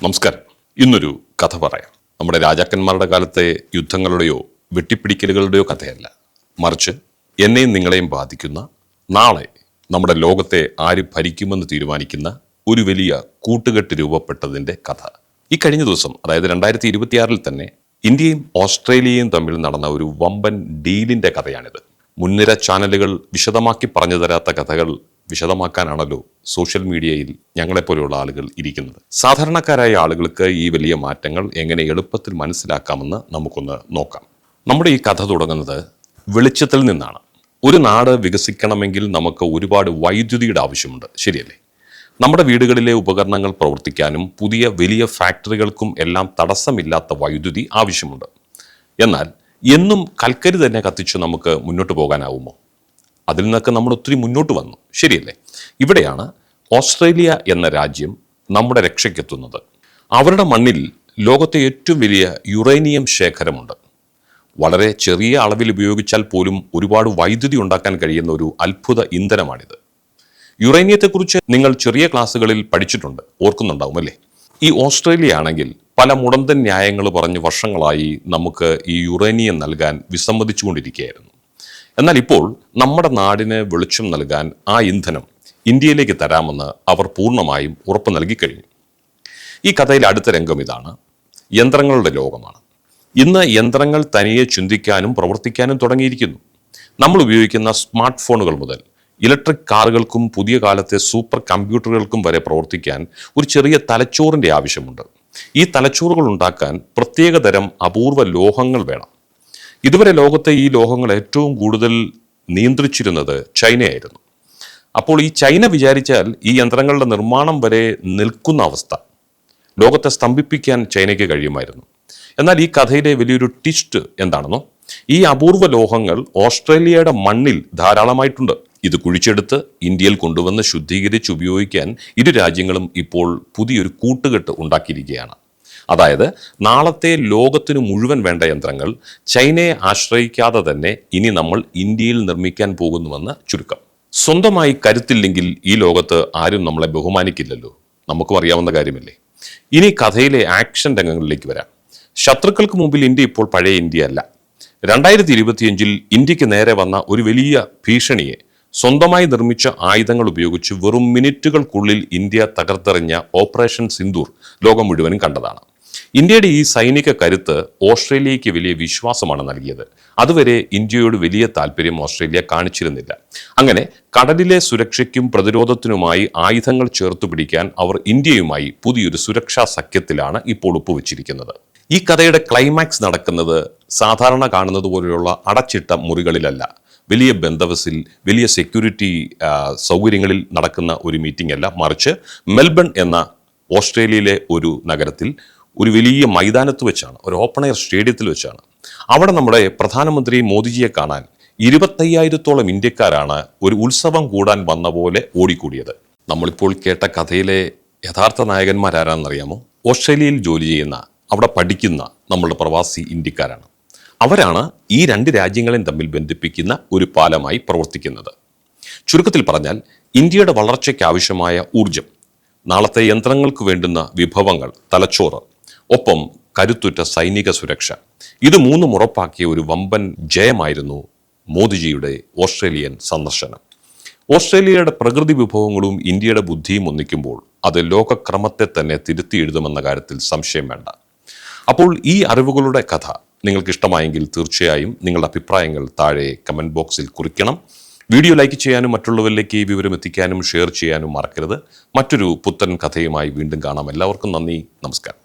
നമസ്കാരം. ഇന്നൊരു കഥ പറയാം. നമ്മുടെ രാജാക്കന്മാരുടെ കാലത്തെ യുദ്ധങ്ങളുടെയോ വെട്ടിപ്പിടിക്കലുകളുടെയോ കഥയല്ല, മറിച്ച് എന്നെയും നിങ്ങളെയും ബാധിക്കുന്ന, നാളെ നമ്മുടെ ലോകത്തെ ആര് ഭരിക്കുമെന്ന് തീരുമാനിക്കുന്ന ഒരു വലിയ കൂട്ടുകെട്ട് രൂപപ്പെട്ടതിൻ്റെ കഥ. ഈ കഴിഞ്ഞ ദിവസം, അതായത് 2026 തന്നെ ഇന്ത്യയും ഓസ്ട്രേലിയയും തമ്മിൽ നടന്ന ഒരു വമ്പൻ ഡീലിൻ്റെ കഥയാണിത്. മുൻനിര ചാനലുകൾ വിശദമാക്കി പറഞ്ഞു തരാത്ത കഥകൾ വിശദമാക്കാനാണല്ലോ സോഷ്യൽ മീഡിയയിൽ ഞങ്ങളെപ്പോലെയുള്ള ആളുകൾ ഇരിക്കുന്നത്. സാധാരണക്കാരായ ആളുകൾക്ക് ഈ വലിയ മാറ്റങ്ങൾ എങ്ങനെ എളുപ്പത്തിൽ മനസ്സിലാക്കാമെന്ന് നമുക്കൊന്ന് നോക്കാം. നമ്മുടെ ഈ കഥ തുടങ്ങുന്നത് വെളിച്ചത്തിൽ നിന്നാണ്. ഒരു നാട് വികസിക്കണമെങ്കിൽ നമുക്ക് ഒരുപാട് വൈദ്യുതിയുടെ ആവശ്യമുണ്ട്, ശരിയല്ലേ? നമ്മുടെ വീടുകളിലെ ഉപകരണങ്ങൾ പ്രവർത്തിക്കാനും പുതിയ വലിയ ഫാക്ടറികൾക്കും എല്ലാം തടസ്സമില്ലാത്ത വൈദ്യുതി ആവശ്യമുണ്ട്. എന്നാൽ എന്നും കൽക്കരി തന്നെ കത്തിച്ച് നമുക്ക് മുന്നോട്ട് പോകാനാവുമോ? അതിൽ നിന്നൊക്കെ നമ്മൾ ഒത്തിരി മുന്നോട്ട് വന്നു, ശരിയല്ലേ? ഇവിടെയാണ് ഓസ്ട്രേലിയ എന്ന രാജ്യം നമ്മുടെ രക്ഷയ്ക്കെത്തുന്നത്. അവരുടെ മണ്ണിൽ ലോകത്തെ ഏറ്റവും വലിയ യുറേനിയം ശേഖരമുണ്ട്. വളരെ ചെറിയ അളവിൽ ഉപയോഗിച്ചാൽ പോലും ഒരുപാട് വൈദ്യുതി ഉണ്ടാക്കാൻ കഴിയുന്ന ഒരു അത്ഭുത ഇന്ധനമാണിത്. യുറേനിയത്തെക്കുറിച്ച് നിങ്ങൾ ചെറിയ ക്ലാസ്സുകളിൽ പഠിച്ചിട്ടുണ്ട്, ഓർക്കുന്നുണ്ടാവും അല്ലേ? ഈ ഓസ്ട്രേലിയ ആണെങ്കിൽ പല മുടന്തൻ ന്യായങ്ങൾ പറഞ്ഞ് വർഷങ്ങളായി നമുക്ക് ഈ യുറേനിയം നൽകാൻ വിസമ്മതിച്ചുകൊണ്ടിരിക്കുകയായിരുന്നു. എന്നാൽ ഇപ്പോൾ നമ്മുടെ നാടിന് വെളിച്ചം നൽകാൻ ആ ഇന്ധനം ഇന്ത്യയിലേക്ക് തരാമെന്ന് അവർ പൂർണ്ണമായും ഉറപ്പ് നൽകിക്കഴിഞ്ഞു. ഈ കഥയിലെ അടുത്ത രംഗം ഇതാണ്. യന്ത്രങ്ങളുടെ ലോകമാണ്. ഇന്ന് യന്ത്രങ്ങൾ തനിയെ ചിന്തിക്കാനും പ്രവർത്തിക്കാനും തുടങ്ങിയിരിക്കുന്നു. നമ്മൾ ഉപയോഗിക്കുന്ന സ്മാർട്ട് ഫോണുകൾ മുതൽ ഇലക്ട്രിക് കാറുകൾക്കും പുതിയ കാലത്തെ സൂപ്പർ കമ്പ്യൂട്ടറുകൾക്കും വരെ പ്രവർത്തിക്കാൻ ഒരു ചെറിയ തലച്ചോറിൻ്റെ ആവശ്യമുണ്ട്. ഈ തലച്ചോറുകൾ ഉണ്ടാക്കാൻ പ്രത്യേകതരം അപൂർവ ലോഹങ്ങൾ വേണം. ഇതുവരെ ലോകത്തെ ഈ ലോഹങ്ങൾ ഏറ്റവും കൂടുതൽ നിയന്ത്രിച്ചിരുന്നത് ചൈനയായിരുന്നു. അപ്പോൾ ഈ ചൈന വിചാരിച്ചാൽ ഈ യന്ത്രങ്ങളുടെ നിർമ്മാണം വരെ നിൽക്കുന്ന അവസ്ഥ. ലോകത്തെ സ്തംഭിപ്പിക്കാൻ ചൈനയ്ക്ക് കഴിയുമായിരുന്നു. എന്നാൽ ഈ കഥയിലെ വലിയൊരു ട്വിസ്റ്റ് എന്താണെന്നോ, ഈ അപൂർവ ലോഹങ്ങൾ ഓസ്ട്രേലിയയുടെ മണ്ണിൽ ധാരാളമായിട്ടുണ്ട്. ഇത് കുഴിച്ചെടുത്ത് ഇന്ത്യയിൽ കൊണ്ടുവന്ന് ശുദ്ധീകരിച്ച് ഉപയോഗിക്കാൻ ഇരു രാജ്യങ്ങളും ഇപ്പോൾ പുതിയൊരു കൂട്ടുകെട്ട് ഉണ്ടാക്കിയിരിക്കുകയാണ്. അതായത് നാളത്തെ ലോകത്തിനു മുഴുവൻ വേണ്ട യന്ത്രങ്ങൾ ചൈനയെ ആശ്രയിക്കാതെ തന്നെ ഇനി നമ്മൾ ഇന്ത്യയിൽ നിർമ്മിക്കാൻ പോകുന്നുവെന്ന് ചുരുക്കം. സ്വന്തമായി കരുത്തില്ലെങ്കിൽ ഈ ലോകത്ത് ആരും നമ്മളെ ബഹുമാനിക്കില്ലല്ലോ, നമുക്കും അറിയാവുന്ന കാര്യമല്ലേ. ഇനി കഥയിലെ ആക്ഷൻ രംഗങ്ങളിലേക്ക് വരാം. ശത്രുക്കൾക്ക് മുമ്പിൽ ഇന്ത്യ ഇപ്പോൾ പഴയ ഇന്ത്യ അല്ല. 2025 ഇന്ത്യക്ക് നേരെ വന്ന ഒരു വലിയ ഭീഷണിയെ സ്വന്തമായി നിർമ്മിച്ച ആയുധങ്ങൾ ഉപയോഗിച്ച് വെറും മിനിറ്റുകൾക്കുള്ളിൽ ഇന്ത്യ തകർത്തെറിഞ്ഞ ഓപ്പറേഷൻ സിന്ദൂർ ലോകം മുഴുവനും കണ്ടതാണ്. ഇന്ത്യയുടെ ഈ സൈനിക കരുത്ത് ഓസ്ട്രേലിയയ്ക്ക് വലിയ വിശ്വാസമാണ് നൽകിയത്. അതുവരെ ഇന്ത്യയോട് വലിയ താല്പര്യം ഓസ്ട്രേലിയ കാണിച്ചിരുന്നില്ല. അങ്ങനെ കടലിലെ സുരക്ഷയ്ക്കും പ്രതിരോധത്തിനുമായി ആയുധങ്ങൾ ചേർത്തു പിടിക്കാൻ അവർ ഇന്ത്യയുമായി പുതിയൊരു സുരക്ഷാ സഖ്യത്തിലാണ് ഇപ്പോൾ ഒപ്പുവെച്ചിരിക്കുന്നത്. ഈ കഥയുടെ ക്ലൈമാക്സ് നടക്കുന്നത് സാധാരണ കാണുന്നത് പോലെയുള്ള അടച്ചിട്ട മുറികളിലല്ല, വലിയ ബന്ധവസിൽ വലിയ സെക്യൂരിറ്റി സൗകര്യങ്ങളിൽ നടക്കുന്ന ഒരു മീറ്റിംഗ് അല്ല, മറിച്ച് മെൽബൺ എന്ന ഓസ്ട്രേലിയയിലെ ഒരു നഗരത്തിൽ ഒരു വലിയ മൈതാനത്ത് വെച്ചാണ്, ഒരു ഓപ്പൺ എയർ സ്റ്റേഡിയത്തിൽ വെച്ചാണ്. അവിടെ നമ്മുടെ പ്രധാനമന്ത്രി മോദിജിയെ കാണാൻ 25,000-ഓളം ഇന്ത്യക്കാരാണ് ഒരു ഉത്സവം കൂടാൻ വന്ന പോലെ ഓടിക്കൂടിയത്. നമ്മളിപ്പോൾ കേട്ട കഥയിലെ യഥാർത്ഥ നായകന്മാരാരാണെന്നറിയാമോ? ഓസ്ട്രേലിയയിൽ ജോലി ചെയ്യുന്ന, അവിടെ പഠിക്കുന്ന നമ്മളുടെ പ്രവാസി ഇന്ത്യക്കാരാണ്. അവരാണ് ഈ രണ്ട് രാജ്യങ്ങളെയും തമ്മിൽ ബന്ധിപ്പിക്കുന്ന ഒരു പാലമായി പ്രവർത്തിക്കുന്നത്. ചുരുക്കത്തിൽ പറഞ്ഞാൽ ഇന്ത്യയുടെ വളർച്ചയ്ക്ക് ആവശ്യമായ ഊർജം, നാളത്തെ യന്ത്രങ്ങൾക്ക് വേണ്ടുന്ന വിഭവങ്ങൾ, തലച്ചോറ്, ഒപ്പം കരുത്തുറ്റ സൈനിക സുരക്ഷ, ഇത് മൂന്നും ഉറപ്പാക്കിയ ഒരു വമ്പൻ ജയമായിരുന്നു മോദിജിയുടെ ഓസ്ട്രേലിയൻ സന്ദർശനം. ഓസ്ട്രേലിയയുടെ പ്രകൃതി വിഭവങ്ങളും ഇന്ത്യയുടെ ബുദ്ധിയും ഒന്നിക്കുമ്പോൾ അത് ലോകക്രമത്തെ തന്നെ തിരുത്തി എഴുതുമെന്ന കാര്യത്തിൽ സംശയം വേണ്ട. അപ്പോൾ ഈ അറിവുകളുടെ കഥ നിങ്ങൾക്ക് ഇഷ്ടമായെങ്കിൽ തീർച്ചയായും നിങ്ങളുടെ അഭിപ്രായങ്ങൾ താഴെ കമൻറ്റ് ബോക്സിൽ കുറിക്കണം. വീഡിയോ ലൈക്ക് ചെയ്യാനും മറ്റുള്ളവരിലേക്ക് ഈ വിവരം എത്തിക്കാനും ഷെയർ ചെയ്യാനും മറക്കരുത്. മറ്റൊരു പുത്തൻ കഥയുമായി വീണ്ടും കാണാം. എല്ലാവർക്കും നന്ദി, നമസ്കാരം.